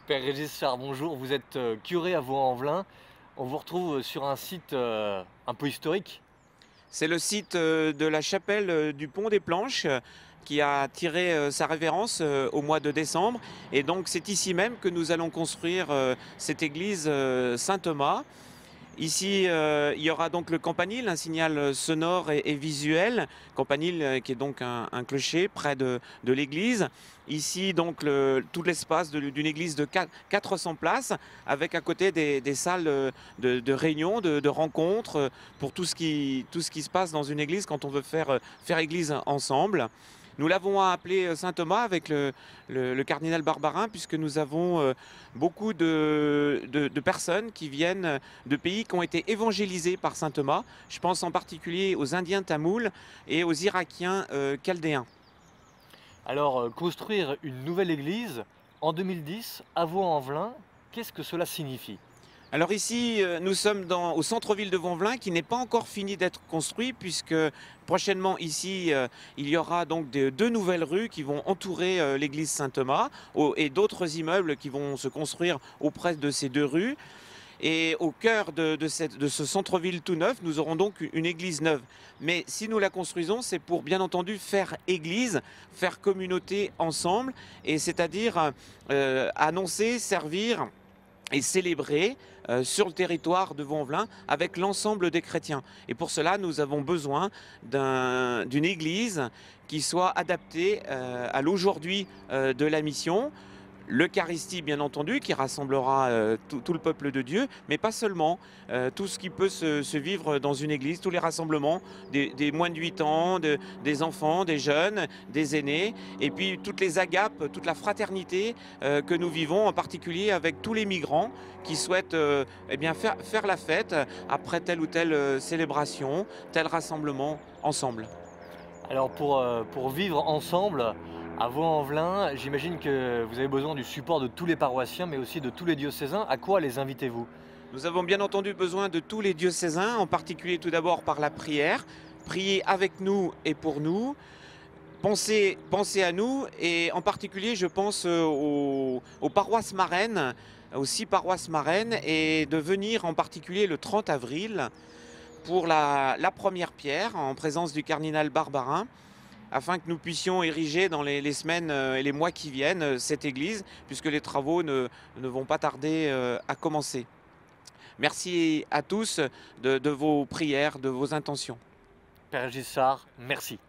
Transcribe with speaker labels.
Speaker 1: Père Régis Char, bonjour, vous êtes curé à Vaux-en-Velin. On vous retrouve sur un site un peu historique.
Speaker 2: C'est le site de la chapelle du Pont des Planches qui a tiré sa révérence au mois de décembre. Et donc c'est ici même que nous allons construire cette église Saint-Thomas. Ici, il y aura donc le campanile, un signal sonore et visuel. Campanile qui est donc un clocher près de l'église. Ici, donc, tout l'espace d'une église de 400 places, avec à côté des salles de réunion, de rencontres, pour tout ce qui se passe dans une église quand on veut faire église ensemble. Nous l'avons appelé Saint Thomas avec le cardinal Barbarin, puisque nous avons beaucoup de personnes qui viennent de pays qui ont été évangélisés par Saint Thomas. Je pense en particulier aux Indiens Tamouls et aux Irakiens chaldéens.
Speaker 1: Alors, construire une nouvelle église en 2010 à Vaux-en-Velin, qu'est-ce que cela signifie?
Speaker 2: Alors ici, nous sommes au centre-ville de Vaux-en-Velin qui n'est pas encore fini d'être construit, puisque prochainement ici, il y aura donc deux nouvelles rues qui vont entourer l'église Saint-Thomas et d'autres immeubles qui vont se construire auprès de ces deux rues. Et au cœur de ce centre-ville tout neuf, nous aurons donc une église neuve. Mais si nous la construisons, c'est pour bien entendu faire église, faire communauté ensemble, et c'est-à-dire annoncer, servir et célébrer sur le territoire de Vaux-en-Velin avec l'ensemble des chrétiens. Et pour cela, nous avons besoin d'une église qui soit adaptée à l'aujourd'hui de la mission. L'Eucharistie, bien entendu, qui rassemblera tout le peuple de Dieu, mais pas seulement. Tout ce qui peut se vivre dans une église, tous les rassemblements des moins de 8 ans, des enfants, des jeunes, des aînés, et puis toutes les agapes, toute la fraternité que nous vivons, en particulier avec tous les migrants qui souhaitent eh bien faire la fête après telle ou telle célébration, tel rassemblement ensemble.
Speaker 1: Alors, pour vivre ensemble à Vaux-en-Velin, j'imagine que vous avez besoin du support de tous les paroissiens, mais aussi de tous les diocésains. À quoi les invitez-vous?
Speaker 2: Nous avons bien entendu besoin de tous les diocésains, en particulier tout d'abord par la prière. Prier avec nous et pour nous. Pensez à nous, et en particulier je pense aux paroisses marraines, aux 6 paroisses marraines, et de venir en particulier le 30 avril pour la première pierre en présence du cardinal Barbarin, afin que nous puissions ériger dans les semaines et les mois qui viennent cette église, puisque les travaux ne vont pas tarder à commencer. Merci à tous de vos prières, de vos intentions.
Speaker 1: Père Régis Char, merci.